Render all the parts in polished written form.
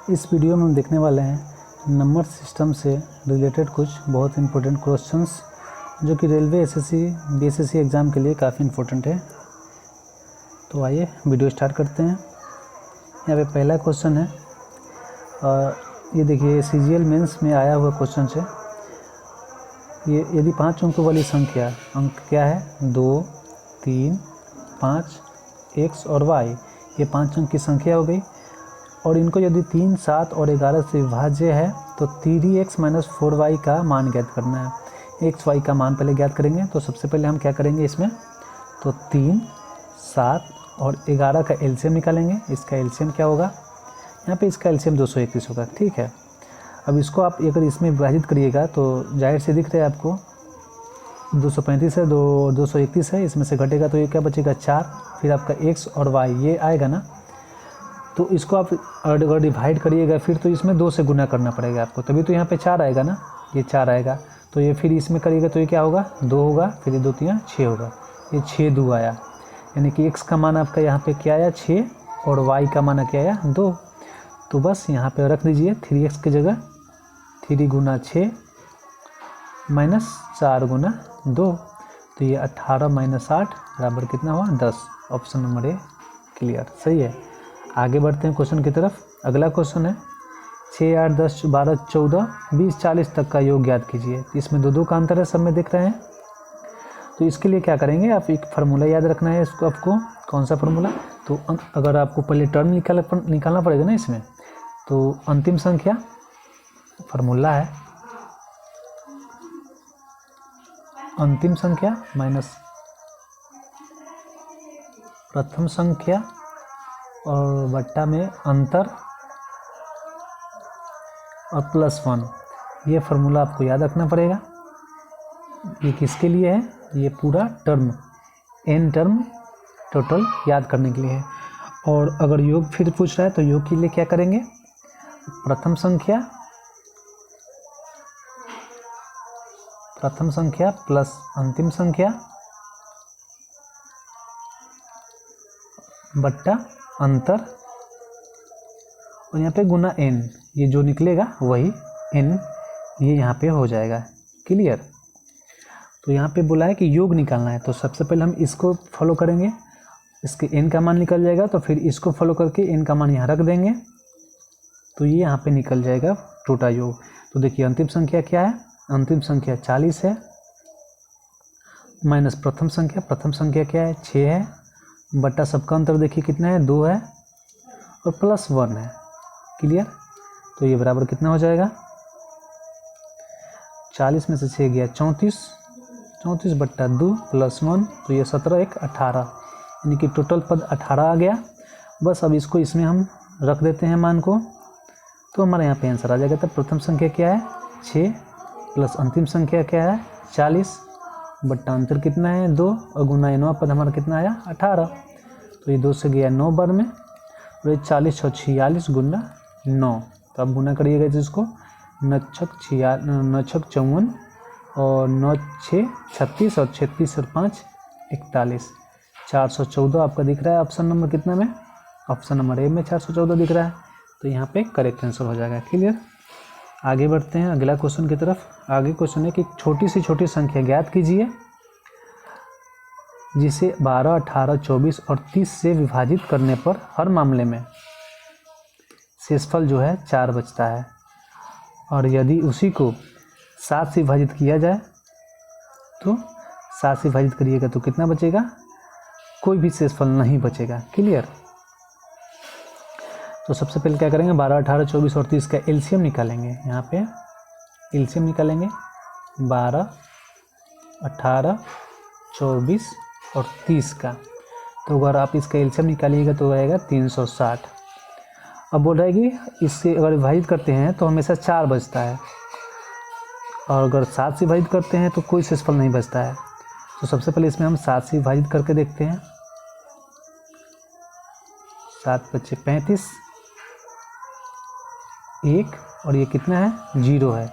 इस वीडियो में हम देखने वाले हैं नंबर सिस्टम से रिलेटेड कुछ बहुत इंपॉर्टेंट क्वेश्चंस जो कि रेलवे एसएससी बीएसएससी एग्ज़ाम के लिए काफ़ी इंपॉर्टेंट है। तो आइए वीडियो स्टार्ट करते हैं। यहाँ पे पहला क्वेश्चन है और ये देखिए सीजीएल मेंस में आया हुआ क्वेश्चन है। ये यदि 5 अंकों वाली संख्या अंक क्या है 2, 3, 5, x और y, ये 5 अंक की संख्या हो गई और इनको यदि 3, 7 और 11 से विभाज्य है तो 3x - 4y का मान ज्ञात करना है। x y का मान पहले ज्ञात करेंगे। तो सबसे पहले हम क्या करेंगे इसमें, तो 3, 7 और 11 का एलसीएम निकालेंगे। इसका एलसीएम क्या होगा, यहाँ पे इसका एलसीएम 231 होगा। ठीक है, अब इसको आप अगर इसमें विभाजित करिएगा तो जाहिर से दिख रहा है आपको 235 है, 231 है, इसमें से घटेगा तो ये क्या बचेगा 4। फिर आपका x और y ये आएगा ना, तो इसको आप अगर डिवाइड करिएगा फिर तो इसमें 2 से गुना करना पड़ेगा आपको, तभी तो यहाँ पे 4 आएगा ना, ये 4 आएगा। तो ये फिर इसमें करिएगा तो ये क्या होगा 2 होगा, फिर ये 2 3 6 होगा, ये 6 2 आया। यानी कि x का मान आपका यहाँ पे क्या आया 6 और y का मान क्या आया 2। तो बस यहाँ पे रख दीजिए 3x की जगह 3 गुना 6 माइनस 4 गुना 2, तो ये 18 - 8 बराबर कितना हुआ 10। ऑप्शन नंबर ए क्लियर सही है। आगे बढ़ते हैं क्वेश्चन की तरफ। अगला क्वेश्चन है 6, 8, 10, 12, 14, 20, 40 तक का योग ज्ञात कीजिए। इसमें 2 का अंतर है, सब में देख रहे हैं। तो इसके लिए क्या करेंगे, आप एक फार्मूला याद रखना है इसको आपको। कौन सा फार्मूला, तो अगर आपको पहले टर्म निकालना पड़ेगा ना इसमें, तो अंतिम संख्या फार्मूला है अंतिम संख्या माइनस प्रथम संख्या और बट्टा में अंतर और +1। ये फार्मूला आपको याद रखना पड़ेगा। ये किसके लिए है, ये पूरा टर्म n टर्म टोटल याद करने के लिए है। और अगर योग फिर पूछ रहा है तो योग के लिए क्या करेंगे, प्रथम संख्या प्लस अंतिम संख्या बट्टा अंतर और यहाँ पे गुना n, ये जो निकलेगा वही n ये यहाँ पे हो जाएगा। क्लियर। तो यहाँ पे बोला है कि योग निकालना है, तो सबसे पहले हम इसको फॉलो करेंगे, इसके n का मान निकल जाएगा। तो फिर इसको फॉलो करके n का मान यहाँ रख देंगे, तो ये यहाँ पे निकल जाएगा टोटा योग। तो देखिए अंतिम संख्या क्या है, अंतिम संख्या 40 है माइनस प्रथम संख्या क्या है 6 है, बट्टा सबका अंतर देखिए कितना है 2 है और +1 है। क्लियर। तो ये बराबर कितना हो जाएगा, 40 में से 6 गया 34 बट्टा 2 +1, तो ये 17 1 18, यानी कि टोटल पद 18 आ गया। बस अब इसको इसमें हम रख देते हैं मान को, तो हमारे यहाँ पे आंसर आ जाएगा। तब प्रथम संख्या क्या है 6 प्लस अंतिम संख्या क्या है 40 बट्टा अंतर कितना है 2 और गुना 9 पद हमारा कितना आया 18। तो ये 2 से गया 9 बार में, और ये 40 और 46 गुना 9। तो अब गुना करिएगा जिसको 9 छक 54 और 9 6 36 और 36 और 5 41, 414 आपका दिख रहा है ऑप्शन नंबर कितना में, ऑप्शन नंबर ए में 414 दिख रहा है। तो यहाँ पे करेक्ट आंसर हो जाएगा। क्लियर। आगे बढ़ते हैं अगला क्वेश्चन की तरफ। आगे क्वेश्चन है कि छोटी से छोटी संख्या ज्ञात कीजिए जिसे 12, 18, 24 और 30 से विभाजित करने पर हर मामले में शेषफल जो है 4 बचता है, और यदि उसी को 7 से विभाजित किया जाए तो 7 से विभाजित करिएगा तो कितना बचेगा, कोई भी शेषफल नहीं बचेगा। क्लियर। तो सबसे पहले क्या करेंगे 12, 18, 24 और 30 का एलसीएम निकालेंगे। यहाँ पे एलसीएम निकालेंगे 12, 18, 24 और 30 का। तो अगर आप इसका एलसीएम निकालिएगा तो आएगा 360। अब बोल रहा है कि इससे अगर विभाजित करते हैं तो हमेशा 4 बचता है, और अगर 7 से विभाजित करते हैं तो कोई शेषफल नहीं बचता है। तो सबसे पहले इसमें हम 7 से विभाजित करके देखते हैं। 7 बचे 35, 1 और ये कितना है 0 है।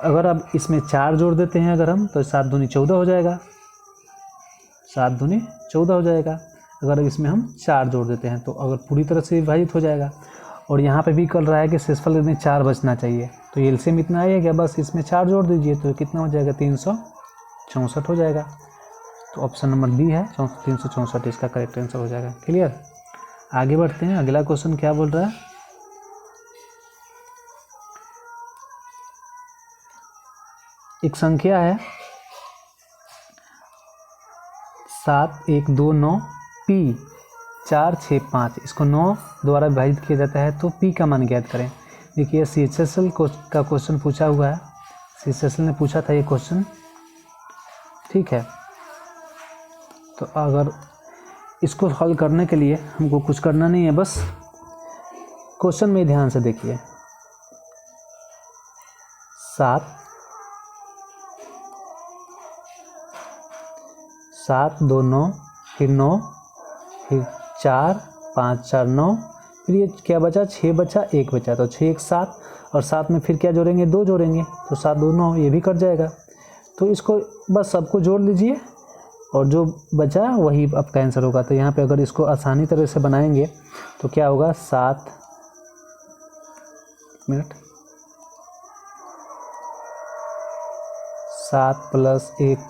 अगर अब इसमें 4 जोड़ देते हैं अगर हम, तो 7 दूनी 14 हो जाएगा, 7 दूनी 14 हो जाएगा। अगर इसमें हम 4 जोड़ देते हैं तो अगर पूरी तरह से विभाजित हो जाएगा। और यहाँ पे भी कर रहा है कि शेषफल में 4 बचना चाहिए, तो एलसीएम इतना आएगा, बस इसमें 4 जोड़ दीजिए तो कितना हो जाएगा 364 हो जाएगा। तो ऑप्शन नंबर बी है 364 इसका करेक्ट आंसर हो जाएगा। क्लियर। आगे बढ़ते हैं, अगला क्वेश्चन क्या बोल रहा है। एक संख्या है 7129 पी 465, इसको 9 द्वारा विभाजित किया जाता है, तो पी का मान ज्ञात करें। देखिए CHSL का क्वेश्चन पूछा हुआ है, CHSL ने पूछा था ये क्वेश्चन, ठीक है। तो अगर इसको हल करने के लिए हमको कुछ करना नहीं है, बस क्वेश्चन में ध्यान से देखिए। 7 2 9 फिर 9 फिर 4 5 4 9, फिर ये क्या बचा 6 बचा 1 बचा, तो 6 1 7 और 7 में फिर क्या जोड़ेंगे 2 जोड़ेंगे, तो 7 2 9 ये भी कट जाएगा। तो इसको बस सबको जोड़ लीजिए और जो बचा वही आपका आंसर होगा। तो यहाँ पे अगर इसको आसानी तरह से बनाएंगे तो क्या होगा 7 + 1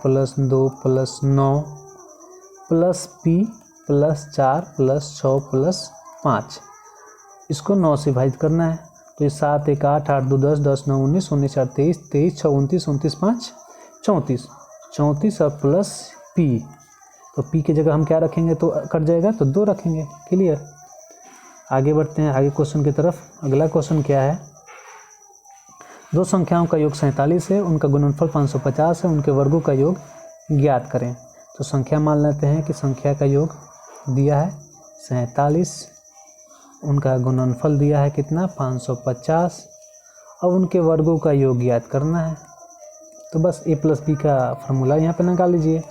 + 2 + 9 प्लस पी प्लस 4 + 6 + 5, इसको 9 से विभाजित करना है। तो ये 7 1 8 8 2 10 10 9 19 19 4 23 23 6 29 29 5 34 34 और प्लस पी, तो पी की जगह हम क्या रखेंगे तो कट जाएगा, तो 2 रखेंगे। क्लियर। आगे बढ़ते हैं आगे क्वेश्चन की तरफ। अगला क्वेश्चन क्या है, दो संख्याओं का योग 47 है, उनका गुणनफल 550 है, उनके वर्गों का योग ज्ञात करें। तो संख्या मान लेते हैं कि संख्या का योग दिया है 47, उनका गुणनफल दिया है कितना 550, अब उनके वर्गों का योग ज्ञात करना है। तो बस a + b का फॉर्मूला यहाँ पे निकाल लीजिए।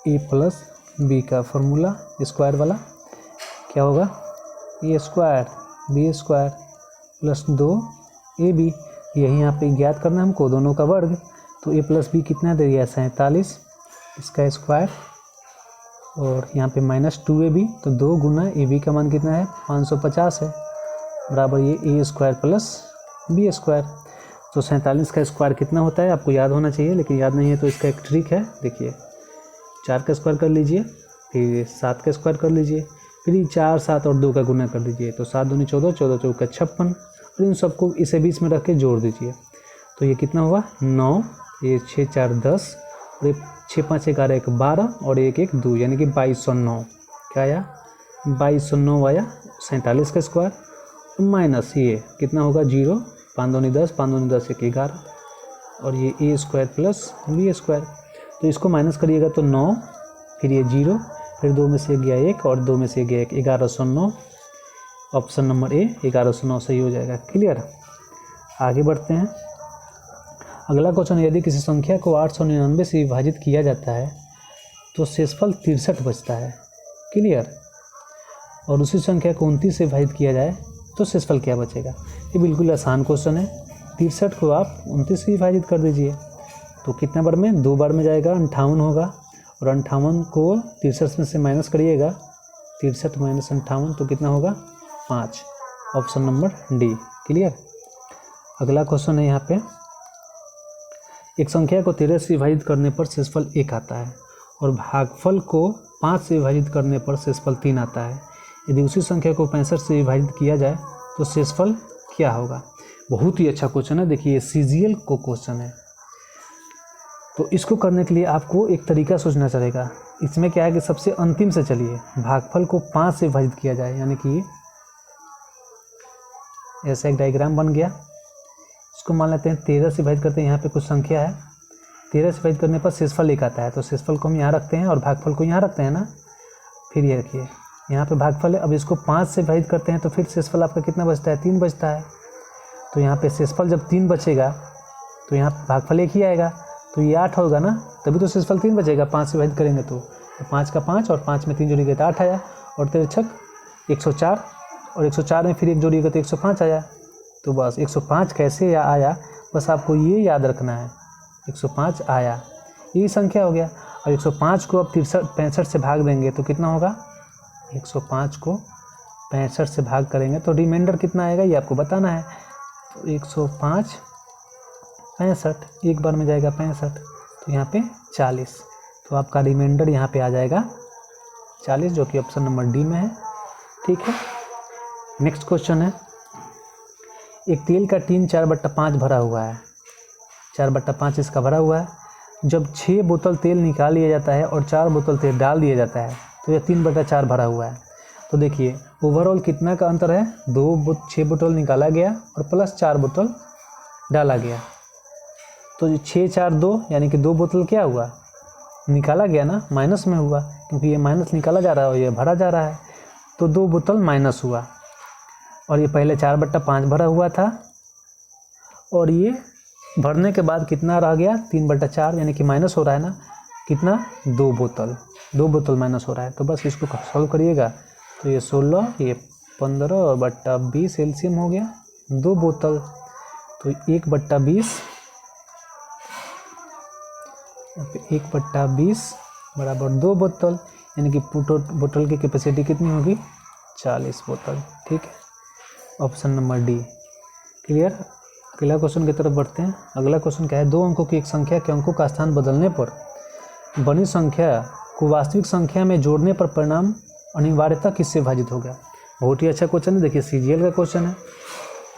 a + b का फॉर्मूला स्क्वायर वाला क्या होगा, a² b² + 2ab, यही यहाँ पे ज्ञात करना है हमको दोनों का वर्ग। तो a + b कितना दे दिया 47, इसका स्क्वायर और यहाँ पे -2ab, तो 2 गुना ab का मान कितना है 550 है, बराबर ये a² + b²। तो 47 का स्क्वायर कितना होता है आपको याद होना चाहिए, लेकिन याद नहीं है तो इसका एक ट्रिक है। देखिए 4 का स्क्वायर कर लीजिए, फिर 7 का स्क्वायर कर लीजिए, फिर 4 7 और 2 का गुना कर दीजिए, तो 7 दूनी 14 14 चौका 56, और इन सबको इसे बीच में रख के जोड़ दीजिए। तो ये कितना हुआ 9, ये 6 4 10 और 6 5 11 1 12 और 1 1 2, यानी कि 2209। क्या आया 2209 आया 47 का स्क्वायर माइनस ये कितना होगा 0, 5 दूनी 10 5 दूनी 10 1 11 और ये a² + b²। तो इसको माइनस करिएगा तो 9, फिर ये 0, फिर 2 में से गया 1 और 2 में से गया 1, 1109। ऑप्शन नंबर ए 1109 सही हो जाएगा। क्लियर। आगे बढ़ते हैं। अगला क्वेश्चन, यदि किसी संख्या को 899 से विभाजित किया जाता है तो शेषफल 63 बचता है। क्लियर। और उसी संख्या को 29 से विभाजित किया जाए तो शेषफल क्या बचेगा। ये बिल्कुल आसान क्वेश्चन है। 63 को आप 29 से विभाजित कर दीजिए तो कितना बार में 2 बार में जाएगा 58 होगा, और 58 को 63 में से माइनस करिएगा, 63 - 58 तो कितना होगा 5। Option number D. क्लियर। अगला क्वेश्चन है यहाँ पे, एक संख्या को 13 से विभाजित करने पर शेषफल 1 आता है और भागफल को 5 से विभाजित करने पर शेषफल 3 आता है। यदि उसी संख्या को 65 से विभाजित किया जाए तो शेषफल क्या होगा। बहुत ही अच्छा क्वेश्चन है। देखिए CGL को क्वेश्चन है, तो इसको करने के लिए आपको एक तरीका सोचना चलेगा। इसमें क्या है कि सबसे अंतिम से चलिए, भागफल को 5 से विभाजित किया जाए, यानी कि ऐसा एक डायग्राम बन गया। इसको मान लेते हैं 13 से विभाजित करते हैं, यहाँ पे कुछ संख्या है, 13 से विभाजित करने पर शेषफल 1 आता है, तो शेषफल को हम यहाँ रखते हैं और भागफल को यहाँ रखते हैं ना। फिर ये रखिए यहाँ पे भागफल है, अब इसको 5 से विभाजित करते हैं तो फिर शेषफल आपका कितना बचता है 3 बचता है। तो यहाँ पे शेषफल जब 3 बचेगा तो यहाँ भागफल 1 ही आएगा, तो ये 8 होगा ना, तभी तो शेषफल 3 बचेगा 5 से विभाजित करेंगे तो 5 का 5 और 5 में 3 जोड़िएगा तो 8 आया, और 3 छक 104 और 104 में फिर 1 जोड़िएगा तो 105 आया। तो बस 105 कैसे आया बस आपको ये याद रखना है, 105 आया, यही संख्या हो गया। और 105 को अब 65 से भाग देंगे तो कितना होगा, 105 को 65 से भाग करेंगे तो रिमाइंडर कितना आएगा ये आपको बताना है। तो 105 65 एक बार में जाएगा 65, तो यहाँ पे 40, तो आपका रिमाइंडर यहाँ पे आ जाएगा 40, जो कि ऑप्शन नंबर डी में है। ठीक है, नेक्स्ट क्वेश्चन है, एक तेल का टीन 4/5 भरा हुआ है, 4/5 इसका भरा हुआ है। जब 6 बोतल तेल निकाल लिया जाता है और 4 बोतल तेल डाल दिया जाता है तो यह 3/4 भरा हुआ है। तो देखिए ओवरऑल कितना का अंतर है, 6 बोतल निकाला गया और प्लस 4 बोतल डाला गया, तो 6 4 2 यानी कि 2 बोतल क्या हुआ, निकाला गया ना, माइनस में हुआ, क्योंकि ये माइनस निकाला जा रहा है और ये भरा जा रहा है, तो 2 बोतल माइनस हुआ। और ये पहले 4/5 भरा हुआ था और ये भरने के बाद कितना रह गया, 3/4, यानी कि माइनस हो रहा है ना, कितना, 2 बोतल माइनस हो रहा है। तो बस इसको सॉल्व करिएगा, तो ये 16, ये 15/20 एलसीएम हो गया, 2 बोतल, तो 1/20 बराबर 2 बोतल, यानी कि बोतल की कैपेसिटी कितनी होगी, 40 बोतल। ठीक है, ऑप्शन नंबर डी क्लियर। अगला क्वेश्चन की तरफ बढ़ते हैं। अगला क्वेश्चन क्या है, 2 अंकों की एक संख्या के अंकों का स्थान बदलने पर बनी संख्या को वास्तविक संख्या में जोड़ने पर परिणाम अनिवार्यता किससे विभाजित हो गया। बहुत ही अच्छा क्वेश्चन है। देखिए सीजीएल का क्वेश्चन है।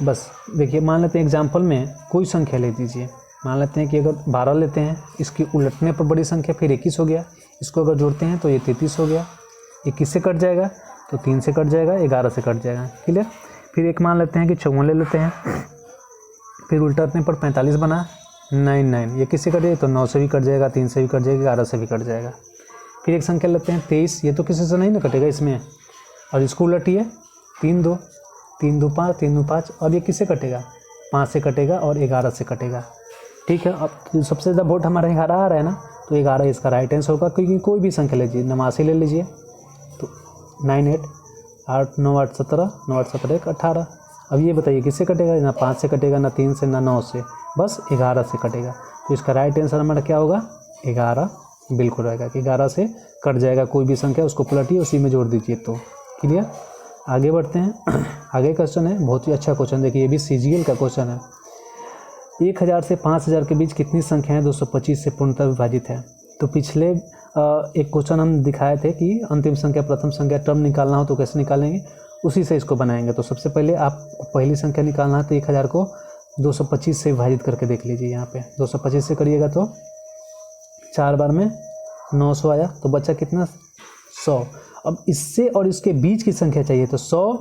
बस देखिए, मान लेते हैं एग्जाम्पल में कोई संख्या ले दीजिए, मान लेते हैं कि अगर 12 लेते हैं, इसकी उलटने पर बड़ी संख्या फिर 21 हो गया, इसको अगर जोड़ते हैं तो ये 33 हो गया, 21 से कट जाएगा तो 3 से कट जाएगा, 11 से कट जाएगा, क्लियर। फिर एक मान लेते हैं कि 54 ले लेते हैं, फिर उल्टाने पर 45 बना, 99, ये किससे कटेगा, तो 9 से भी कट जाएगा, 3 से भी कट जाएगा, 11 से भी कट जाएगा। फिर एक संख्या लेते हैं 23, ये तो किसी से नहीं ना कटेगा इसमें, और इसको उलटिए 3 2 5, 3 2 5, और ये किससे कटेगा, 5 से कटेगा और 11 से कटेगा। ठीक है, अब सबसे ज़्यादा वोट हमारा 11 आ रहा है ना, तो 11 इसका राइट आंसर होगा, क्योंकि कोई भी संख्या लीजिए, 89 ले लीजिए, तो 9 8 8 9 8 17, 9 8 17 1 18। अब ये बताइए किससे कटेगा, ना 5 से कटेगा, ना 3 से, ना 9 से, बस 11 से कटेगा। तो इसका राइट आंसर हमारा क्या होगा, 11 बिल्कुल रहेगा कि 11 से कट जाएगा कोई भी संख्या, उसको पलटिए उसी में जोड़ दीजिए। तो क्लियर, आगे बढ़ते हैं। आगे क्वेश्चन है, बहुत ही अच्छा क्वेश्चन, देखिए ये भी सीजीएल का क्वेश्चन है। 1000 से 5000 के बीच कितनी संख्याएं 225 से पूर्णतः विभाजित है। तो पिछले एक क्वेश्चन हम दिखाए थे कि अंतिम संख्या प्रथम संख्या टर्म निकालना हो तो कैसे निकालेंगे, उसी से इसको बनाएंगे। तो सबसे पहले आप पहली संख्या निकालना है, तो 1000 को 225 से विभाजित करके देख लीजिए। यहाँ पे 225 से करिएगा तो 4 बार में 900 आया, तो बचा कितना, 100। अब इससे और इसके बीच की संख्या चाहिए, तो 100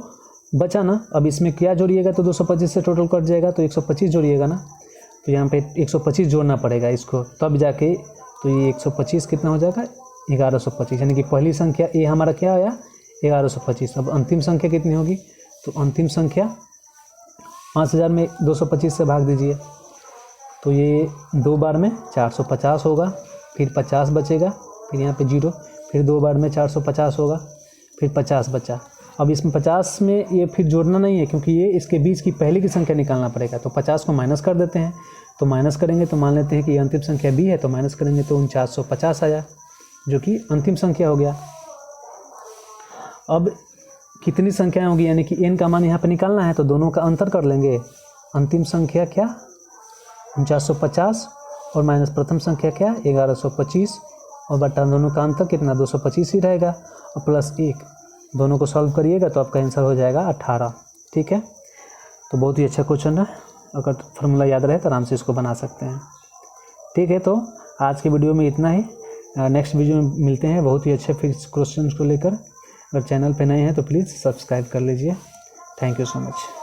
बचा ना, अब इसमें क्या जोड़िएगा, तो 225 से टोटल कट जाएगा, तो 125 जोड़िएगा ना, तो यहाँ पे 125 जोड़ना पड़ेगा इसको, तब जाके तो ये 125 कितना हो जाएगा, 1125, यानी कि पहली संख्या ये हमारा क्या आया, 1125। अब अंतिम संख्या कितनी होगी, तो अंतिम संख्या 5000 में 225 से भाग दीजिए, तो ये 2 बार में 450 होगा, फिर 50 बचेगा, फिर यहाँ पे 0, फिर 2 बार में 450 होगा, फिर 50 बचा। अब इसमें 50 में ये फिर जोड़ना नहीं है, क्योंकि ये इसके बीच की पहले की संख्या निकालना पड़ेगा, तो 50 को माइनस कर देते हैं। तो माइनस करेंगे तो मान लेते हैं कि ये अंतिम संख्या बी है, तो माइनस करेंगे तो 4950 आया, जो कि अंतिम संख्या हो गया। अब कितनी संख्याएं होगी, यानी कि n का मान यहाँ पे निकालना है, तो दोनों का अंतर कर लेंगे। अंतिम संख्या क्या, 4950, और माइनस प्रथम संख्या क्या, 1125, और बटा दोनों का अंतर कितना, 225 ही रहेगा, और प्लस 1, दोनों को सॉल्व करिएगा तो आपका आंसर हो जाएगा 18। ठीक है, तो बहुत ही अच्छा क्वेश्चन है, अगर फार्मूला याद रहे तो आराम से इसको बना सकते हैं। ठीक है, तो आज की वीडियो में इतना ही, नेक्स्ट वीडियो में मिलते हैं बहुत ही अच्छे फिर क्वेश्चन को लेकर। अगर चैनल पे नए हैं तो प्लीज़ सब्सक्राइब कर लीजिए। Thank you so much.